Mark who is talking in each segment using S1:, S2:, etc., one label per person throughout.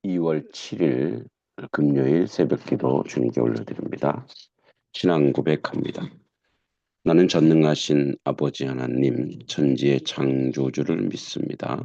S1: 2월 7일 금요일 새벽기도 주님께 올려드립니다. 신앙 고백합니다. 나는 전능하신 아버지 하나님, 천지의 창조주를 믿습니다.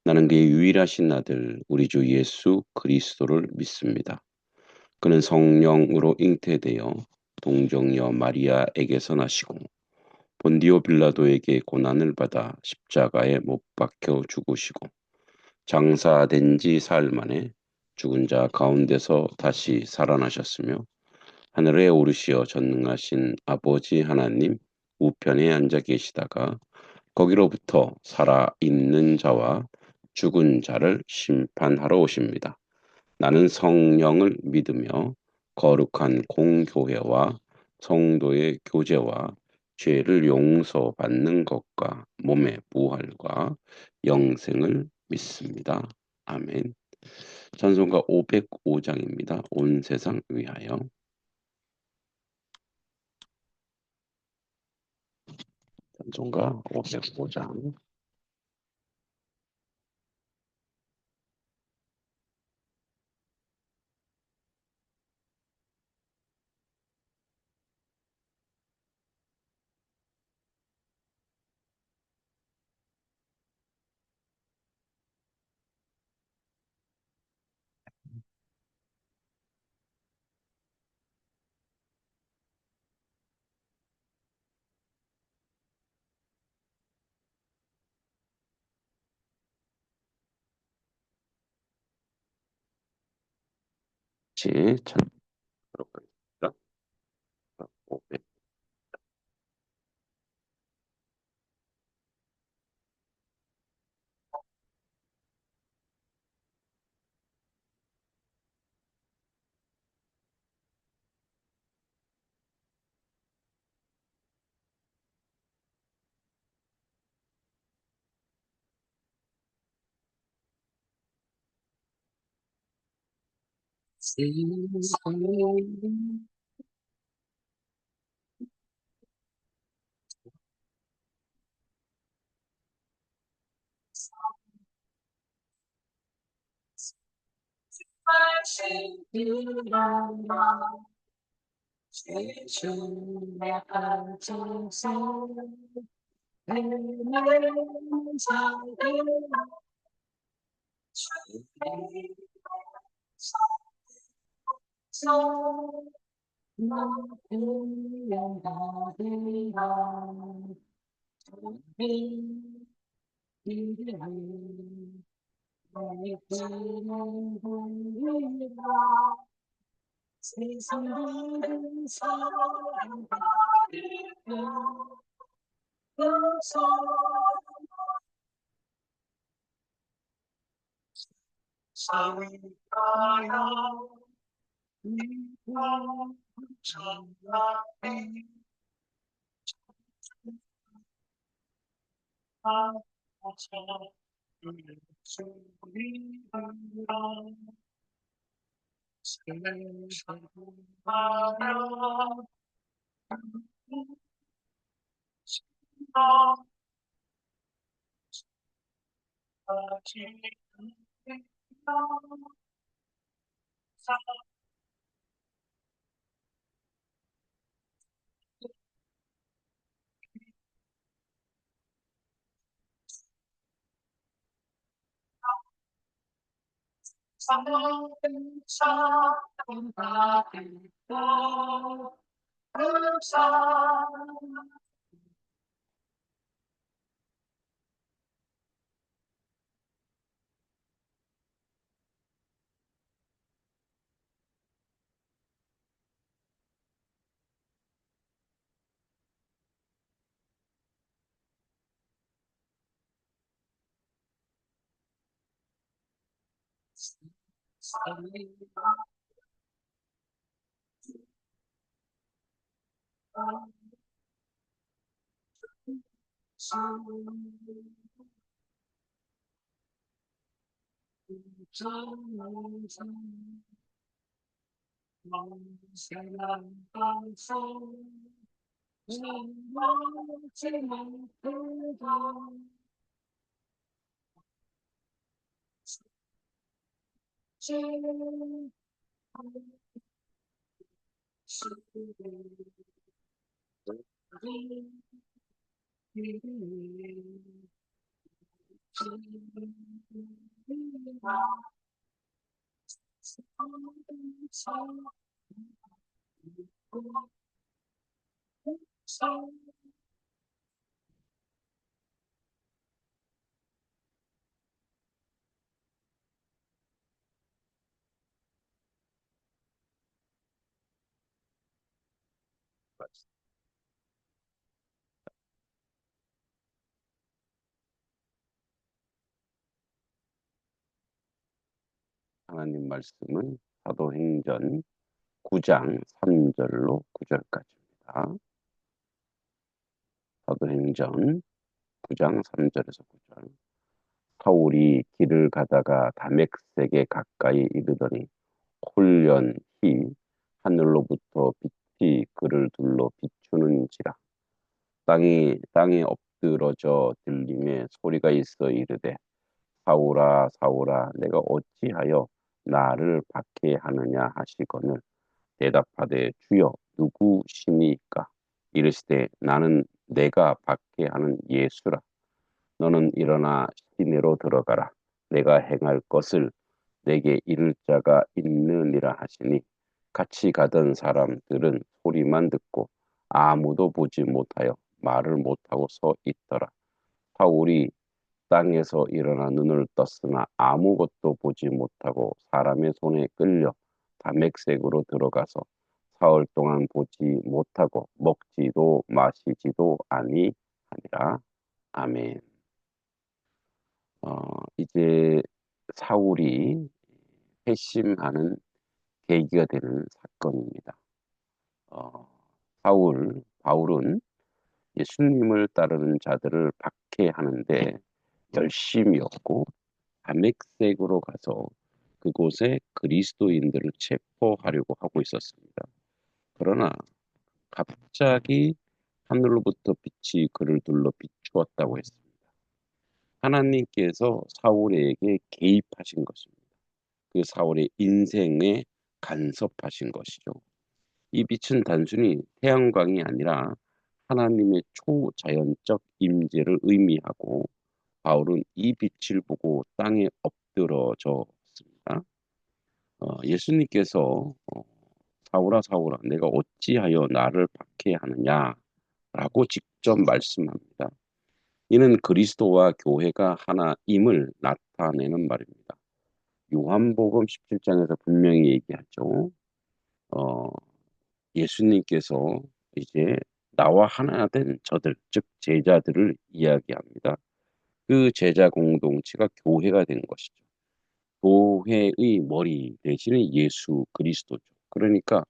S1: 나는 그의 유일하신 아들, 우리 주 예수 그리스도를 믿습니다. 그는 성령으로 잉태되어 동정녀 마리아에게서 나시고 본디오 빌라도에게 고난을 받아 십자가에 못 박혀 죽으시고 장사된 지 사흘 만에 죽은 자 가운데서 다시 살아나셨으며 하늘에 오르시어 전능하신 아버지 하나님 우편에 앉아 계시다가 거기로부터 살아있는 자와 죽은 자를 심판하러 오십니다. 나는 성령을 믿으며 거룩한 공교회와 성도의 교제와 죄를 용서받는 것과 몸의 부활과 영생을 믿습니다. 아멘. 찬송가 505장입니다. 온 세상 위하여. 찬송가 505장. 같이 찬송하도록 하겠습니다. 500. 하나님 말씀은 사도행전 9장 3절로 9절까지입니다. 사도행전 9장 3절에서 9절. 사울이 길을 가다가 다메섹에 가까이 이르더니 홀연히 하늘로부터 빛이 그를 둘러 비추는지라. 땅에 엎드러져 들림에 소리가 있어 이르되 사울아 사울아 내가 어찌하여 나를 박해하느냐 하시거늘 대답하되 주여 누구시니까 이르시되 나는 내가 박해하는 예수라. 너는 일어나 시내로 들어가라. 내가 행할 것을 내게 이를 자가 있느니라 하시니 같이 가던 사람들은 소리만 듣고 아무도 보지 못하여 말을 못하고 서 있더라. 사울이 땅에서 일어나 눈을 떴으나 아무것도 보지 못하고 사람의 손에 끌려 다맥색으로 들어가서 사흘 동안 보지 못하고 먹지도 마시지도 아니하니라. 아멘. 이제 사울이 회심하는 계기가 되는 사건입니다. 어, 바울은 예수님을 따르는 자들을 박해하는데 열심이었고 다맥색으로 가서 그곳에 그리스도인들을 체포하려고 하고 있었습니다. 그러나 갑자기 하늘로부터 빛이 그를 둘러 비추었다고 했습니다. 하나님께서 사울에게 개입하신 것입니다. 그 사울의 인생에 간섭하신 것이죠. 이 빛은 단순히 태양광이 아니라 하나님의 초자연적 임재를 의미하고 바울은 이 빛을 보고 땅에 엎드러졌습니다. 예수님께서 사울아 사울아 내가 어찌하여 나를 박해하느냐라고 직접 말씀합니다. 이는 그리스도와 교회가 하나임을 나타내는 말입니다. 요한복음 17장에서 분명히 얘기하죠. 어, 예수님께서 이제 나와 하나 된 저들, 즉 제자들을 이야기합니다. 그 제자 공동체가 교회가 된 것이죠. 교회의 머리 대신에 예수 그리스도죠. 그러니까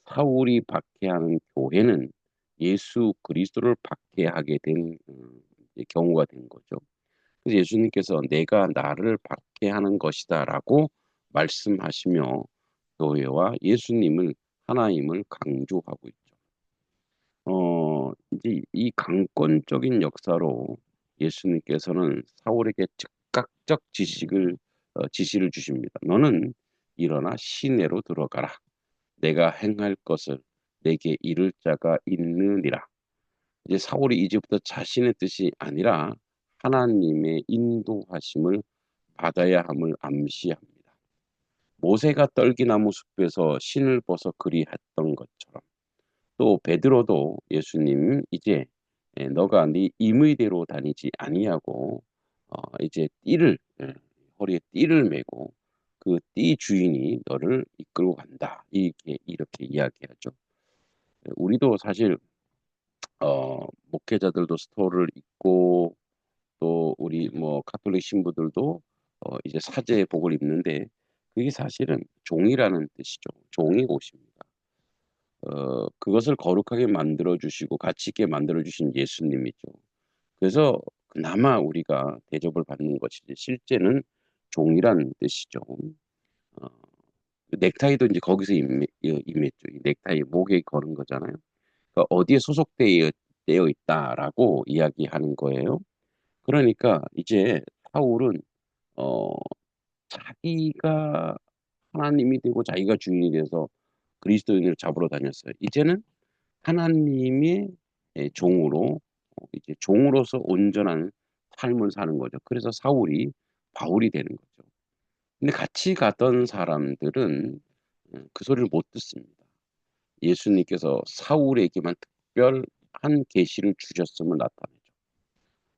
S1: 사울이 박해하는 교회는 예수 그리스도를 박해하게 된 경우가 된 거죠. 그래서 예수님께서 내가 나를 박해하는 것이다라고 말씀하시며 교회와 예수님을 하나임을 강조하고 있죠. 이제 이 강권적인 역사로 예수님께서는 사울에게 즉각적 지시를 주십니다. 너는 일어나 시내로 들어가라. 내가 행할 것을 내게 이를 자가 있느니라. 이제 사울이 이제부터 자신의 뜻이 아니라 하나님의 인도하심을 받아야 함을 암시합니다. 모세가 떨기나무 숲에서 신을 벗어 그리했던 것처럼 또 베드로도 예수님 이제 너가 네 임의대로 다니지 아니하고 이제 허리에 띠를 메고 그 띠 주인이 너를 이끌고 간다. 이렇게 이야기하죠. 우리도 사실 목회자들도 스토를 입고 또 우리 뭐 가톨릭 신부들도 이제 사제복을 입는데 그게 사실은 종이라는 뜻이죠. 종이 옷입니다. 그것을 거룩하게 만들어 주시고 가치 있게 만들어 주신 예수님이죠. 그래서 그나마 우리가 대접을 받는 것이지 실제는 종이라는 뜻이죠. 어, 그 넥타이도 이제 거기서 임했죠. 이 넥타이 목에 거는 거잖아요. 그러니까 어디에 소속되어 있다라고 이야기하는 거예요. 그러니까 이제 사울은 어, 자기가 하나님이 되고 자기가 주인이 돼서 그리스도인을 잡으러 다녔어요. 이제는 하나님의 종으로 이제 종으로서 온전한 삶을 사는 거죠. 그래서 사울이 바울이 되는 거죠. 근데 같이 가던 사람들은 그 소리를 못 듣습니다. 예수님께서 사울에게만 특별한 계시를 주셨음을 나타내죠.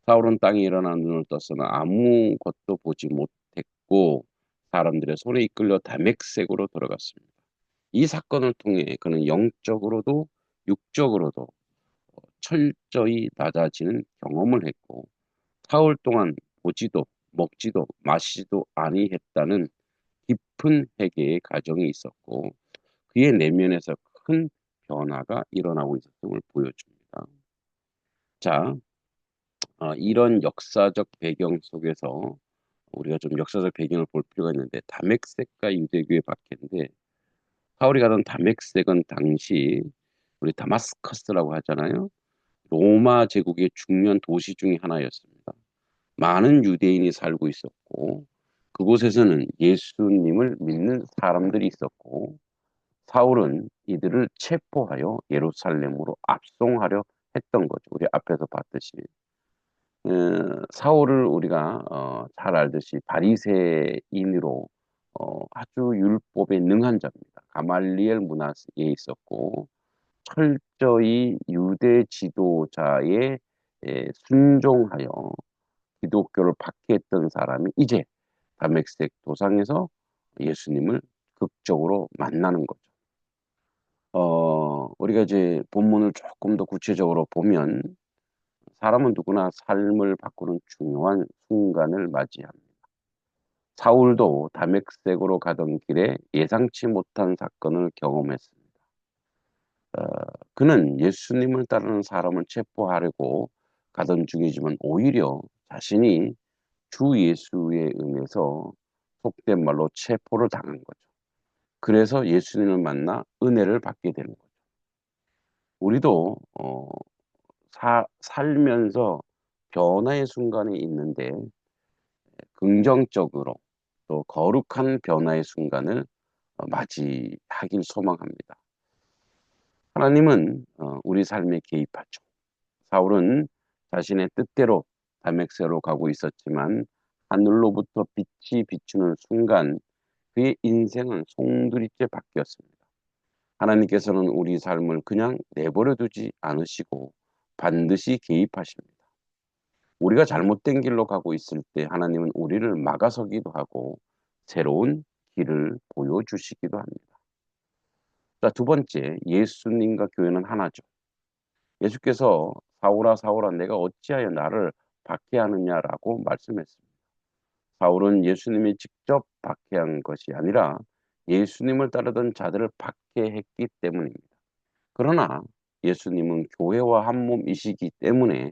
S1: 사울은 땅에 일어나 눈을 떴으나 아무것도 보지 못했고 사람들의 손에 이끌려 다맥색으로 들어갔습니다. 이 사건을 통해 그는 영적으로도 육적으로도 철저히 낮아지는 경험을 했고 사흘 동안 보지도 먹지도 마시지도 아니했다는 깊은 회개의 과정이 있었고 그의 내면에서 큰 변화가 일어나고 있었음을 보여줍니다. 자, 이런 역사적 배경 속에서 우리가 좀 역사적 배경을 볼 필요가 있는데 다맥색과 유대교의 박해인데 사울이 가던 다맥색은 당시 우리 다마스커스라고 하잖아요. 로마 제국의 중요한 도시 중의 하나였습니다. 많은 유대인이 살고 있었고 그곳에서는 예수님을 믿는 사람들이 있었고 사울은 이들을 체포하여 예루살렘으로 압송하려 했던 거죠. 우리 앞에서 봤듯이 사울을 우리가 잘 알듯이 바리새인으로 아주 율법에 능한 자입니다. 가말리엘 문화에 있었고 철저히 유대 지도자의 순종하여 기독교를 박해했던 사람이 이제 다메섹 도상에서 예수님을 극적으로 만나는 거죠. 우리가 이제 본문을 조금 더 구체적으로 보면 사람은 누구나 삶을 바꾸는 중요한 순간을 맞이합니다. 사울도 다메섹으로 가던 길에 예상치 못한 사건을 경험했습니다. 어, 그는 예수님을 따르는 사람을 체포하려고 가던 중이지만 오히려 자신이 주 예수의 은혜에서 속된 말로 체포를 당한 거죠. 그래서 예수님을 만나 은혜를 받게 되는 거죠. 우리도 살면서 변화의 순간이 있는데 긍정적으로 또 거룩한 변화의 순간을 맞이하길 소망합니다. 하나님은 우리 삶에 개입하죠. 사울은 자신의 뜻대로 다메섹으로 가고 있었지만 하늘로부터 빛이 비추는 순간 그의 인생은 송두리째 바뀌었습니다. 하나님께서는 우리 삶을 그냥 내버려 두지 않으시고 반드시 개입하십니다. 우리가 잘못된 길로 가고 있을 때 하나님은 우리를 막아서기도 하고 새로운 길을 보여주시기도 합니다. 자, 두 번째, 예수님과 교회는 하나죠. 예수께서 사울아 사울아 내가 어찌하여 나를 박해하느냐라고 말씀했습니다. 사울은 예수님이 직접 박해한 것이 아니라 예수님을 따르던 자들을 박해했기 때문입니다. 그러나 예수님은 교회와 한 몸이시기 때문에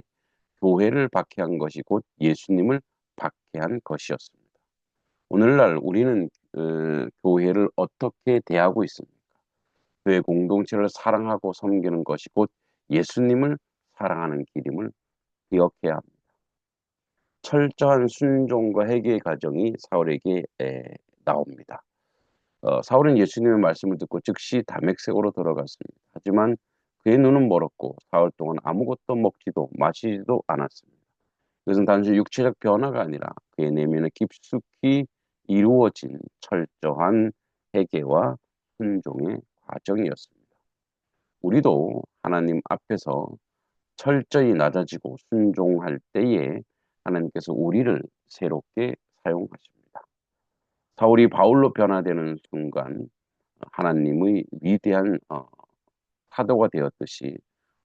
S1: 교회를 박해한 것이 곧 예수님을 박해한 것이었습니다. 오늘날 우리는 교회를 어떻게 대하고 있습니까? 교회 공동체를 사랑하고 섬기는 것이 곧 예수님을 사랑하는 길임을 기억해야 합니다. 철저한 순종과 회개의 과정이 사울에게 나옵니다. 사울은 예수님의 말씀을 듣고 즉시 다맥색으로 들어갔습니다. 하지만 그의 눈은 멀었고 사흘 동안 아무것도 먹지도 마시지도 않았습니다. 그것은 단지 육체적 변화가 아니라 그의 내면에 깊숙이 이루어진 철저한 회개와 순종의 과정이었습니다. 우리도 하나님 앞에서 철저히 낮아지고 순종할 때에 하나님께서 우리를 새롭게 사용하십니다. 사울이 바울로 변화되는 순간 하나님의 위대한 사도가 되었듯이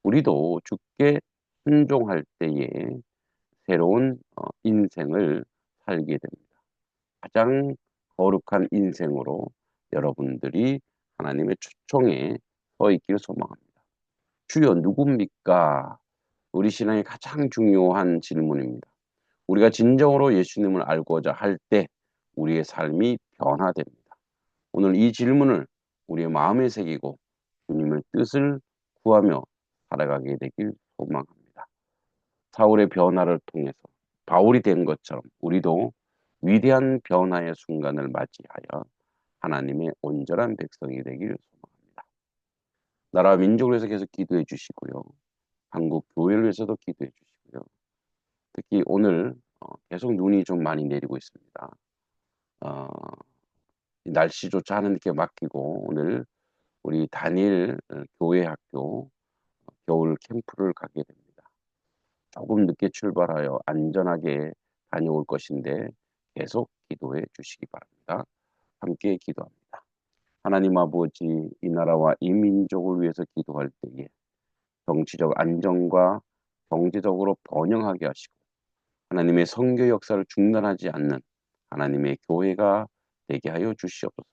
S1: 우리도 주께 순종할 때에 새로운 인생을 살게 됩니다. 가장 거룩한 인생으로 여러분들이 하나님의 초청에 서 있기를 소망합니다. 주여 누굽니까? 우리 신앙의 가장 중요한 질문입니다. 우리가 진정으로 예수님을 알고자 할 때 우리의 삶이 변화됩니다. 오늘 이 질문을 우리의 마음에 새기고 주님의 뜻을 구하며 살아가게 되길 소망합니다. 사울의 변화를 통해서 바울이 된 것처럼 우리도 위대한 변화의 순간을 맞이하여 하나님의 온전한 백성이 되기를 소망합니다. 나라와 민족을 위해서 계속 기도해 주시고요. 한국 교회를 위해서도 기도해 주시고요. 특히 오늘 계속 눈이 좀 많이 내리고 있습니다. 어 날씨조차 하나님께 맡기고 오늘 우리 다니엘 교회 학교 겨울 캠프를 가게 됩니다. 조금 늦게 출발하여 안전하게 다녀올 것인데 계속 기도해 주시기 바랍니다. 함께 기도합니다. 하나님 아버지, 이 나라와 이 민족을 위해서 기도할 때에 정치적 안정과 경제적으로 번영하게 하시고 하나님의 선교 역사를 중단하지 않는 하나님의 교회가 되게 하여 주시옵소서.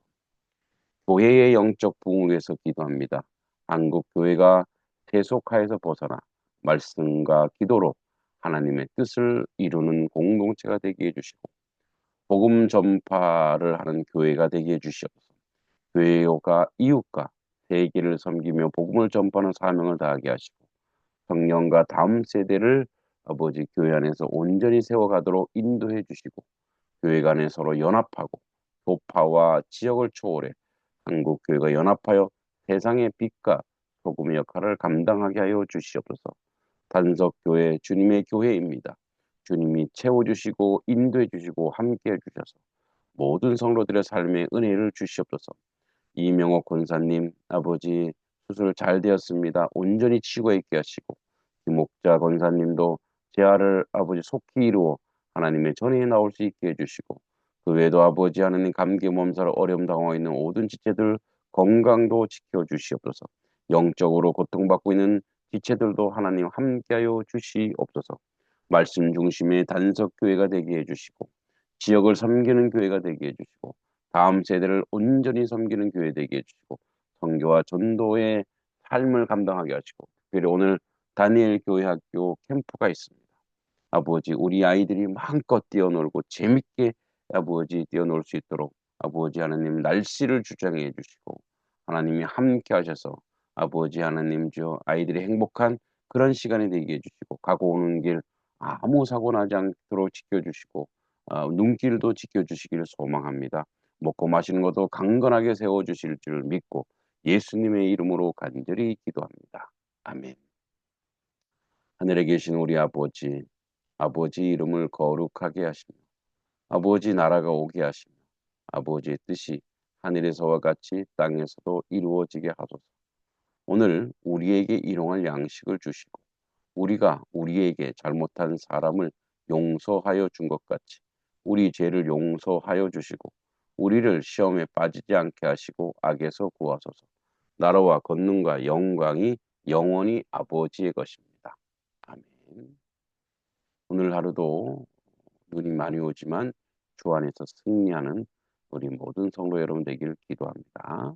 S1: 교회의 영적 부흥을 위해서 기도합니다. 한국 교회가 세속화에서 벗어나 말씀과 기도로 하나님의 뜻을 이루는 공동체가 되게 해 주시고 복음 전파를 하는 교회가 되게 해 주시옵소서. 교회가 이웃과 세계를 섬기며 복음을 전파하는 사명을 다하게 하시고 청년과 다음 세대를 아버지 교회 안에서 온전히 세워가도록 인도해 주시고 교회 간에 서로 연합하고 교파와 지역을 초월해 한국 교회가 연합하여 세상의 빛과 소금의 역할을 감당하게 하여 주시옵소서. 단석교회 주님의 교회입니다. 주님이 채워주시고 인도해 주시고 함께해 주셔서 모든 성도들의 삶에 은혜를 주시옵소서. 이명옥 권사님 아버지 수술 잘 되었습니다. 온전히 치유가 있게 하시고 김목자 권사님도 재활을 아버지 속히 이루어 하나님의 전에 나올 수 있게 해주시고 그 외에도 아버지 하나님 감기 몸살로 어려움 당하고 있는 모든 지체들 건강도 지켜주시옵소서. 영적으로 고통받고 있는 지체들도 하나님 함께하여 주시옵소서. 말씀 중심의 단석교회가 되게 해주시고 지역을 섬기는 교회가 되게 해주시고 다음 세대를 온전히 섬기는 교회 되게 해주시고 선교와 전도의 삶을 감당하게 하시고 특별히 오늘 다니엘 교회 학교 캠프가 있습니다. 아버지 우리 아이들이 마음껏 뛰어놀고 재밌게 아버지 뛰어놀 수 있도록 아버지 하나님 날씨를 주장해 주시고 하나님이 함께 하셔서 아버지 하나님 저 아이들이 행복한 그런 시간이 되게 해 주시고 가고 오는 길 아무 사고 나지 않도록 지켜주시고 눈길도 지켜주시기를 소망합니다. 먹고 마시는 것도 강건하게 세워주실 줄 믿고 예수님의 이름으로 간절히 기도합니다. 아멘. 하늘에 계신 우리 아버지, 아버지 이름을 거룩하게 하시며 아버지 나라가 오게 하시며 아버지의 뜻이 하늘에서와 같이 땅에서도 이루어지게 하소서. 오늘 우리에게 일용할 양식을 주시고 우리가 우리에게 잘못한 사람을 용서하여 준 것 같이 우리 죄를 용서하여 주시고 우리를 시험에 빠지지 않게 하시고 악에서 구하소서. 나라와 권능과 영광이 영원히 아버지의 것입니다. 아멘. 오늘 하루도 눈이 많이 오지만 주 안에서 승리하는 우리 모든 성도 여러분 되기를 기도합니다.